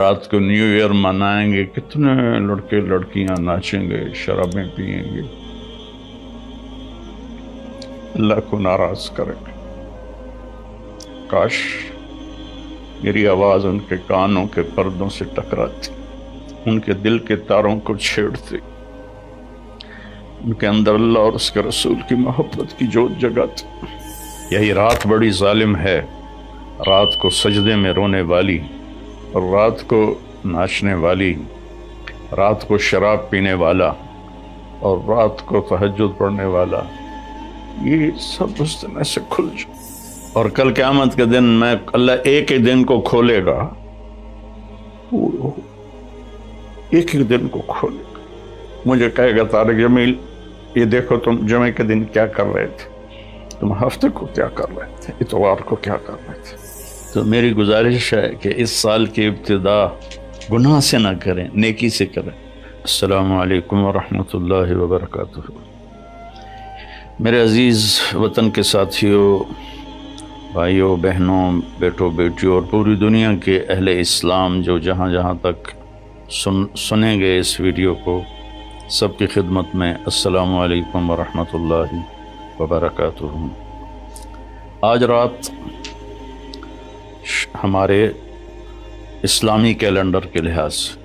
رات کو new year منائیں گے، کتنے لڑکے لڑکیاں ناچیں گے، شرابیں پئیں گے، اللہ کو ناراض کریں گے۔ کاش میری آواز ان کے کانوں کے پردوں سے ٹکراتی، ان کے دل کے تاروں کو چھیڑتی، ان کے اندر اللہ اور اس کے رسول کی محبت کی جوت جگاتی۔ یہی رات بڑی ظالم ہے، رات کو سجدے میں رونے والی، اور رات کو ناچنے والی، رات کو شراب پینے والا، اور رات کو تہجد پڑھنے والا، یہ سب اس دن سے کھل جائے۔ اور کل قیامت کے دن میں اللہ ایک ہی دن کو کھولے گا، ایک ہی دن کو کھولے گا۔ مجھے کہے گا طارق جمیل یہ دیکھو تم جمعے کے دن کیا کر رہے تھے، تم ہفتے کو کیا کر رہے تھے، اتوار کو کیا کر رہے تھے۔ تو میری گزارش ہے کہ اس سال کی ابتدا گناہ سے نہ کریں، نیکی سے کریں۔ السلام علیکم ورحمۃ اللہ وبرکاتہ۔ میرے عزیز وطن کے ساتھیوں، بھائیوں، بہنوں، بیٹوں، بیٹیوں اور پوری دنیا کے اہل اسلام جو جہاں جہاں تک سنیں گے اس ویڈیو کو، سب کی خدمت میں السلام علیکم ورحمۃ اللہ وبرکاتہ۔ آج رات ہمارے اسلامی کیلنڈر کے لحاظ سے،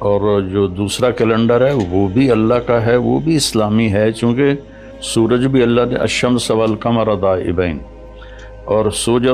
اور جو دوسرا کیلنڈر ہے وہ بھی اللہ کا ہے، وہ بھی اسلامی ہے، چونکہ سورج بھی اللہ نے الشمس والقمر دائبین، اور سورج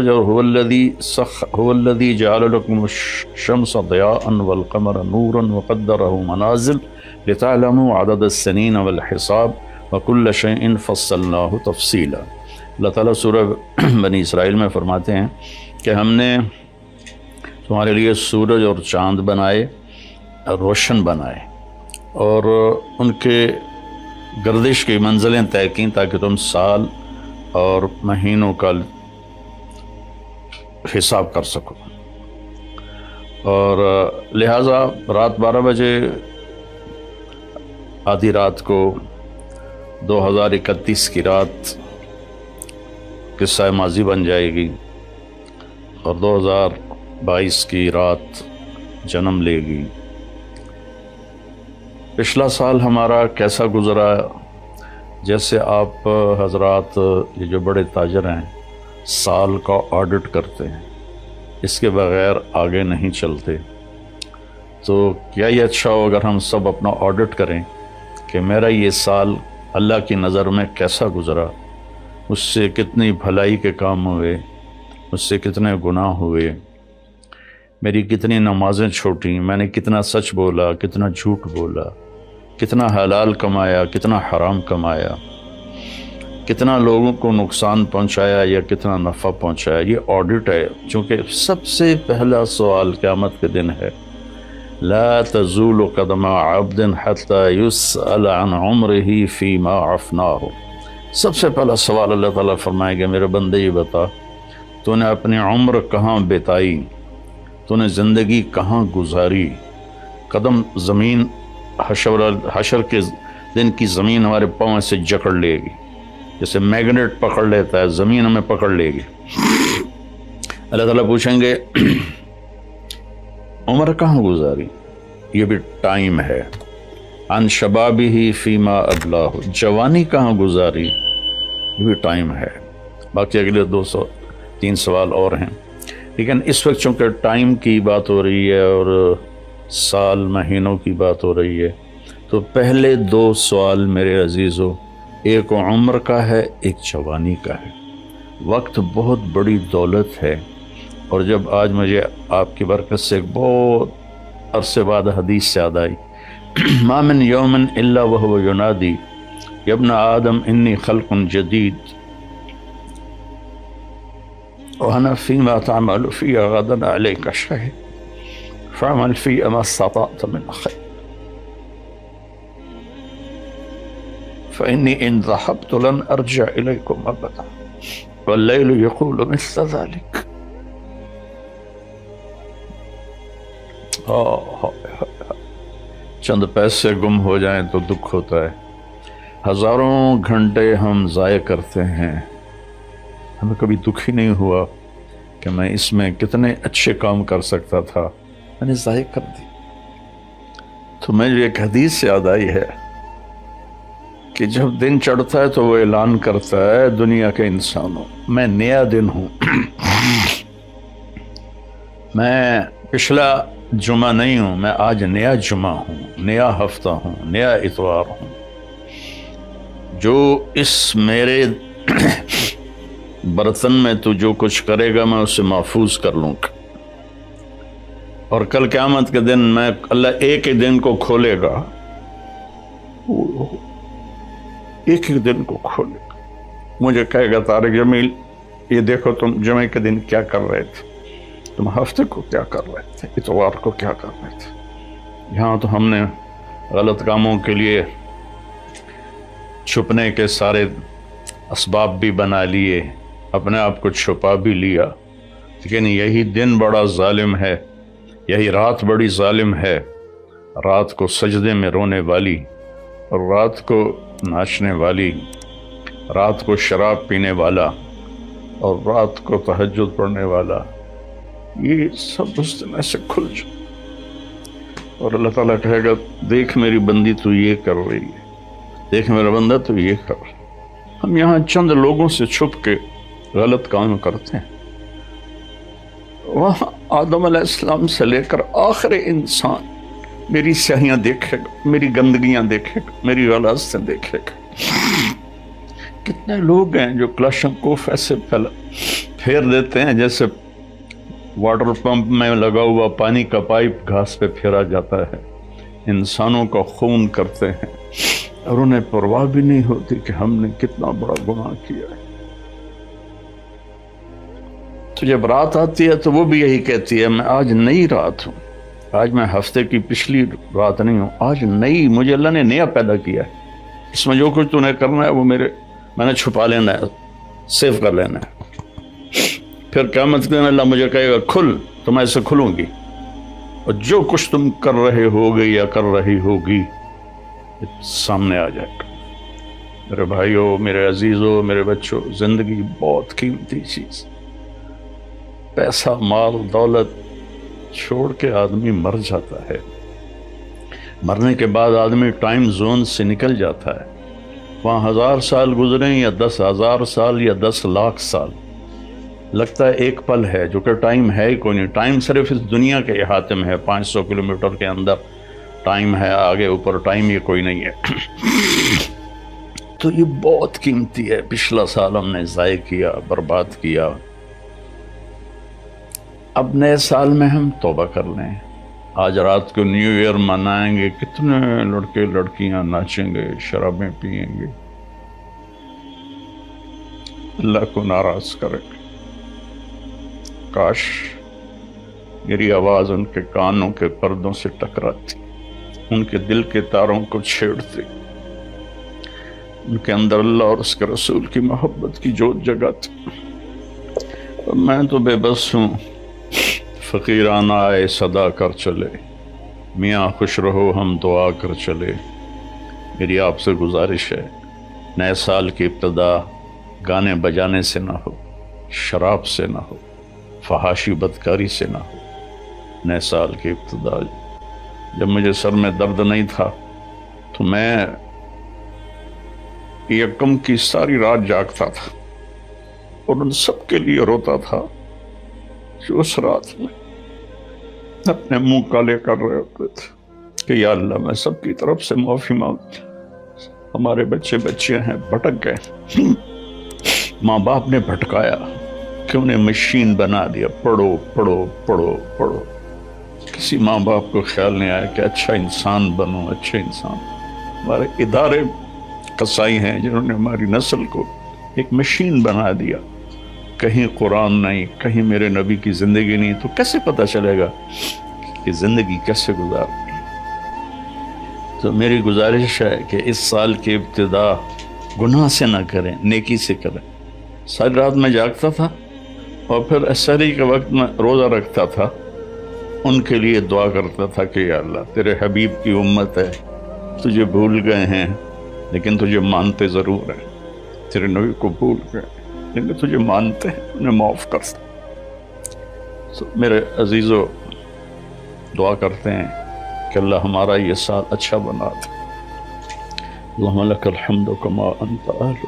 اور هو الذی جعل لکم الشمس ضیاء والقمر نورا وقدرہ منازل لتعلموا عدد السنین والحساب وکل شیء فصلناہ تفصیلا۔ اللہ تعالیٰ سورہ بنی اسرائیل میں فرماتے ہیں کہ ہم نے تمہارے لیے سورج اور چاند بنائے، روشن بنائے، اور ان کے گردش کی منزلیں طے کیں تاکہ تم سال اور مہینوں کا حساب کر سکو، اور لہٰذا رات 12 بجے آدھی رات کو 2031 کی رات قصہ ماضی بن جائے گی، اور 2022 کی رات جنم لے گی۔ پچھلا سال ہمارا کیسا گزرا؟ جیسے آپ حضرات یہ جو بڑے تاجر ہیں سال کا آڈٹ کرتے ہیں، اس کے بغیر آگے نہیں چلتے، تو کیا یہ اچھا ہو اگر ہم سب اپنا آڈٹ کریں کہ میرا یہ سال اللہ کی نظر میں کیسا گزرا، اس سے کتنی بھلائی کے کام ہوئے، اس سے کتنے گناہ ہوئے، میری کتنی نمازیں چھوٹیں، میں نے کتنا سچ بولا، کتنا جھوٹ بولا، کتنا حلال کمایا، کتنا حرام کمایا، کتنا لوگوں کو نقصان پہنچایا یا کتنا نفع پہنچایا۔ یہ آڈٹ ہے، چونکہ سب سے پہلا سوال قیامت کے دن ہے، لا تزول قدم عبد حتى يسأل عن عمره فيما افناه۔ سب سے پہلا سوال اللہ تعالیٰ فرمائے گا، میرے بندے یہ بتا تو نے اپنی عمر کہاں بتائی، تو نے زندگی کہاں گزاری۔ قدم زمین حشر کے دن کی زمین ہمارے پاؤں سے جکڑ لے گی، جیسے میگنیٹ پکڑ لیتا ہے، زمین ہمیں پکڑ لے گی۔ اللہ تعالیٰ پوچھیں گے عمر کہاں گزاری، یہ بھی ٹائم ہے۔ عن شبابہ فیما ابلاہ، جوانی کہاں گزاری، یہ بھی ٹائم ہے۔ باقی اگلے 203 سوال اور ہیں، لیکن اس وقت چونکہ ٹائم کی بات ہو رہی ہے اور سال مہینوں کی بات ہو رہی ہے، تو پہلے 2 سوال میرے عزیزو، ایک عمر کا ہے، ایک جوانی کا ہے۔ وقت بہت بڑی دولت ہے، اور جب آج مجھے آپ کی برکت سے ایک بہت عرصے بعد حدیث یاد آئی، ما من یوم الا وهو ینادی یا ابن آدم انی خلق جدید وانا فیما تعمل فی غدا علیک شہید فعمل فی ما استطعت من خیر فإنی ان ذهبت لن ارجع الیکم ابدا واللیل یقول مثل ذلك۔ چند پیسے گم ہو جائیں تو دکھ ہوتا ہے، ہزاروں گھنٹے ہم ضائع کرتے ہیں، ہمیں کبھی دکھ ہی نہیں ہوا کہ میں اس میں کتنے اچھے کام کر سکتا تھا، میں نے ضائع کر دی۔ تو مجھے ایک حدیث یاد آئی ہے کہ جب دن چڑھتا ہے تو وہ اعلان کرتا ہے دنیا کے انسانوں، میں نیا دن ہوں، میں پچھلا جمعہ نہیں ہوں، میں آج نیا جمعہ ہوں، نیا ہفتہ ہوں، نیا اتوار ہوں۔ جو اس میرے برتن میں تو جو کچھ کرے گا میں اسے محفوظ کر لوں گا، اور کل قیامت کے دن میں اللہ ایک ہی دن کو کھولے گا، ایک ہی دن کو کھولے گا، مجھے کہے گا طارق جمیل یہ دیکھو تم جمعے کے دن کیا کر رہے تھے، تم ہفتے کو کیا کر رہے تھے، اتوار کو کیا کر رہے تھے۔ یہاں تو ہم نے غلط کاموں کے لیے چھپنے کے سارے اسباب بھی بنا لیے، اپنے آپ کو چھپا بھی لیا، لیکن یہی دن بڑا ظالم ہے، یہی رات بڑی ظالم ہے، رات کو سجدے میں رونے والی، اور رات کو ناچنے والی، رات کو شراب پینے والا، اور رات کو تہجد پڑھنے والا، یہ سب اس دن ایسے کھل جائے، اور اللہ تعالیٰ کہے گا دیکھ میری بندی تو یہ کر رہی ہے، دیکھ میرا بندہ تو یہ کر رہا ہے۔ ہم یہاں چند لوگوں سے چھپ کے غلط کام کرتے ہیں، وہاں آدم علیہ السلام سے لے کر آخر انسان میری سیاہیاں دیکھے گا، میری گندگیاں دیکھے گا، میری غلاظتیں دیکھے گا۔ کتنے لوگ ہیں جو کلاشنکوف ایسے پھیر دیتے ہیں جیسے واٹر پمپ میں لگا ہوا پانی کا پائپ گھاس پہ پھیرا جاتا ہے، انسانوں کا خون کرتے ہیں، اور انہیں پرواہ بھی نہیں ہوتی کہ ہم نے کتنا بڑا گناہ کیا ہے۔ تو جب رات آتی ہے تو وہ بھی یہی کہتی ہے میں آج نئی رات ہوں، آج میں ہفتے کی پچھلی رات نہیں ہوں، آج نئی، مجھے اللہ نے نیا پیدا کیا ہے، اس میں جو کچھ تو نے کرنا ہے وہ میں نے چھپا لینا ہے، سیو کر لینا ہے۔ پھر قیامت کے دن اللہ مجھے کہے گا کھل، تو میں اسے کھلوں گی، اور جو کچھ تم کر رہے ہوگے یا کر رہی ہوگی سامنے آ جائے گا۔ میرے بھائیوں، میرے عزیزوں، میرے بچوں، زندگی بہت قیمتی چیز، پیسہ مال دولت چھوڑ کے آدمی مر جاتا ہے، مرنے کے بعد آدمی ٹائم زون سے نکل جاتا ہے، وہاں 1000 سال گزریں یا 10,000 سال یا 10 لاکھ سال، لگتا ہے ایک پل ہے، جو کہ ٹائم ہے ہی کوئی نہیں، ٹائم صرف اس دنیا کے احاطے میں ہے، 500 کلومیٹر کے اندر ٹائم ہے، آگے اوپر ٹائم یہ کوئی نہیں ہے۔ تو یہ بہت قیمتی ہے، پچھلا سال ہم نے ضائع کیا، برباد کیا، اب نئے سال میں ہم توبہ کر لیں۔ آج رات کو نیو ایئر منائیں گے، کتنے لڑکے لڑکیاں ناچیں گے، شرابیں پئیں گے، اللہ کو ناراض کریں گے۔ کاش میری آواز ان کے کانوں کے پردوں سے ٹکراتی، ان کے دل کے تاروں کو چھیڑتی، ان کے اندر اللہ اور اس کے رسول کی محبت کی جوت جگاتی۔ میں تو بے بس ہوں، فقیرانہ آئے صدا کر چلے، میاں خوش رہو ہم دعا کر چلے۔ میری آپ سے گزارش ہے، نئے سال کی ابتدا گانے بجانے سے نہ ہو، شراب سے نہ ہو، فحاشی بدکاری سے نہ ہو۔ نئے سال کی ابتدا، جب مجھے سر میں درد نہیں تھا تو میں یکم کی ساری رات جاگتا تھا اور ان سب کے لیے روتا تھا جو اس رات میں اپنے منہ کالے کر رہے ہوتے تھے کہ یا اللہ میں سب کی طرف سے معافی مانگ، ہمارے بچے بچیاں ہیں بھٹک گئے، ماں باپ نے بھٹکایا کہ انہیں مشین بنا دیا، پڑھو پڑھو پڑھو پڑھو، کسی ماں باپ کو خیال نہیں آیا کہ اچھا انسان بنو، اچھے انسان۔ ہمارے ادارے قصائی ہیں جنہوں نے ہماری نسل کو ایک مشین بنا دیا، کہیں قرآن نہیں، کہیں میرے نبی کی زندگی نہیں، تو کیسے پتہ چلے گا کہ زندگی کیسے گزارنی۔ تو میری گزارش ہے کہ اس سال کی ابتدا گناہ سے نہ کریں، نیکی سے کریں۔ ساری رات میں جاگتا تھا اور پھر سحری کے وقت میں روزہ رکھتا تھا، ان کے لیے دعا کرتا تھا کہ یا اللہ تیرے حبیب کی امت ہے، تجھے بھول گئے ہیں لیکن تجھے مانتے ضرور ہیں، تیرے نبی کو بھول گئے لیکن تجھے مانتے ہیں، انہیں معاف کر۔ تو میرے عزیزو دعا کرتے ہیں کہ اللہ ہمارا یہ سال اچھا بنا دے. اللہم لک الحمد کما انت اہل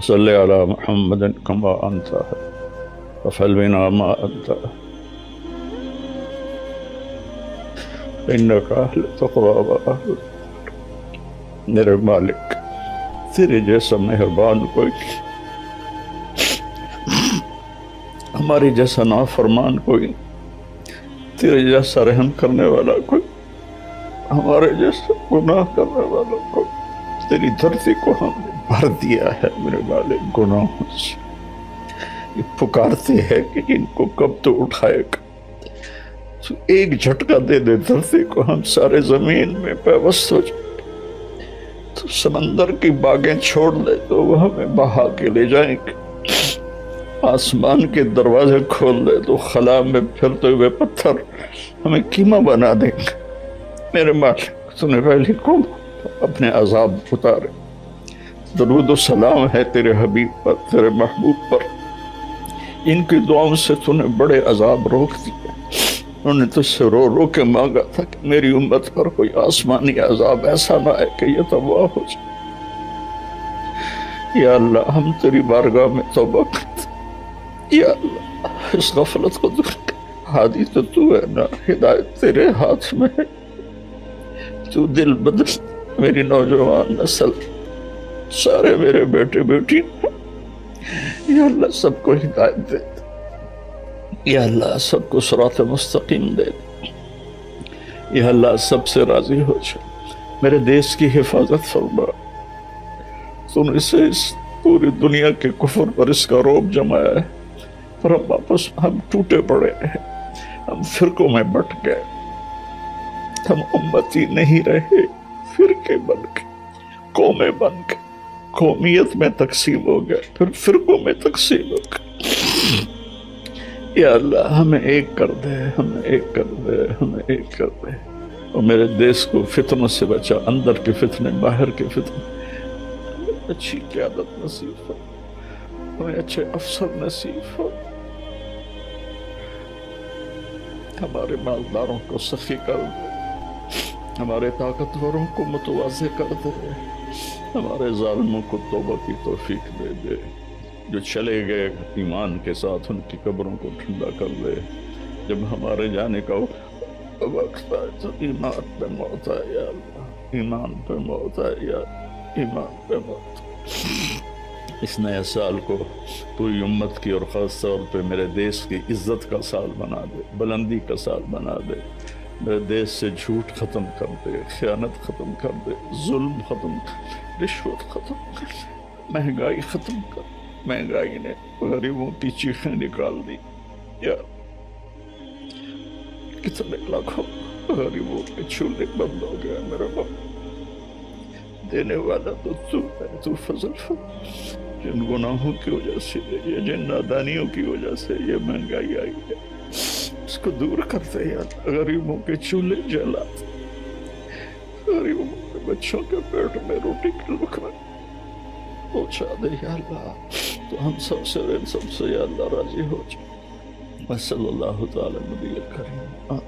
صلی علی محمد کما انت اہل وفعل بنا ما انت انک اہل تقوی و اہل. میرے مالک تیرے جیسا مہربان کوئی نہیں، ہماری جیسا نافرمان کوئی نہیں، تیرے جیسا رحم کرنے والا کوئی، ہمارے جیسا گناہ کرنے والا کوئی. تیری دھرتی کو ہم نے بھر دیا ہے میرے مالک گناہوں سے. یہ پکارتے ہیں کہ ان کو کب تو اٹھائے گا. تو ایک جھٹکا دے دے دھرتی کو، ہم سارے زمین میں پیوست ہو جائیں. تو سمندر کی باغیں چھوڑ دے تو وہ ہمیں بہا کے لے جائیں گے. آسمان کے دروازے کھول دے تو خلا میں پھرتے ہوئے پتھر ہمیں کیما بنا دیں گے. میرے مالک تو نے پہلے کو اپنے عذاب اتارے. درود و سلام ہے تیرے حبیب پر، تیرے محبوب پر. ان کی دعاؤں سے تو نے بڑے عذاب روک دیے. انہوں نے تجھ سے رو رو کے مانگا تھا کہ میری امت پر کوئی آسمانی عذاب ایسا نہ آئے کہ یہ تباہ ہو جائے. یا اللہ ہم تیری بارگاہ میں توبہ کرتے. یا اللہ اس غفلت کو دور کر. ہادی تو ہے نا، ہدایت تیرے ہاتھ میں ہے. تو دل بدل میری نوجوان نسل، سارے میرے بیٹے بیٹی، یا اللہ سب کو ہدایت دے. یا اللہ سب کو صراط مستقیم دے. یا اللہ سب سے راضی ہو جائے. میرے دیش کی حفاظت فرما. تو نے اسے اس پوری دنیا کے کفر پر اس کا روب جمایا ہے، پر ہم واپس ہم ٹوٹے پڑے ہیں، ہم فرقوں میں بٹ گئے. ہم امتی نہیں رہے، فرقے بن کے، قومیں بن کے، قومیت میں تقسیم ہو گئے، پھر فرقوں میں تقسیم ہو گئے. یا اللہ ہمیں ایک کر دے، ہمیں ایک کر دے، ہمیں ایک کر دے. اور میرے دیش کو فتنوں سے بچا، اندر کے فتنے، باہر کے فتنے. ہمیں اچھی قیادت نصیب ہو، ہمیں اچھے افسر نصیب ہو. ہمارے مالداروں کو سخی کر دے، ہمارے طاقتوروں کو متواضع کر دے، ہمارے ظالموں کو توبہ کی توفیق دے دے. جو چلے گئے ایمان کے ساتھ ان کی قبروں کو ٹھنڈا کر دے. جب ہمارے جانے کا وقت آئے تو ایمان پہ موت آئے. یا اللہ ایمان پہ موت آئے، یا ایمان پہ موت. اس نئے سال کو پوری امت کی اور خاص طور پہ میرے دیش کی عزت کا سال بنا دے، بلندی کا سال بنا دے. میرے دیش سے جھوٹ ختم کر دے، خیانت ختم کر دے، ظلم ختم کر، رشوت ختم کر، مہنگائی ختم کر. مہنگائی نے غریبوں کی چیخیں نکال دی. یا کتنے لاکھوں غریبوں کے چولہے بند ہو گئے. میرا باپ دینے والا تو تو ہے، تو فضل جن گناہوں کی وجہ سے، یہ جن نادانیوں کی وجہ سے یہ مہنگائی آئی ہے، اس کو دور کرتے. یا غریبوں کے چولہے جلاتے، غریبوں کے بچوں کے پیٹ میں روٹی کے لقمے پہنچا دے. یا اللہ تو ہم سب سے، سب سے یا اللہ راضی ہو جائے. صلی اللہ تعالی نبی کریم.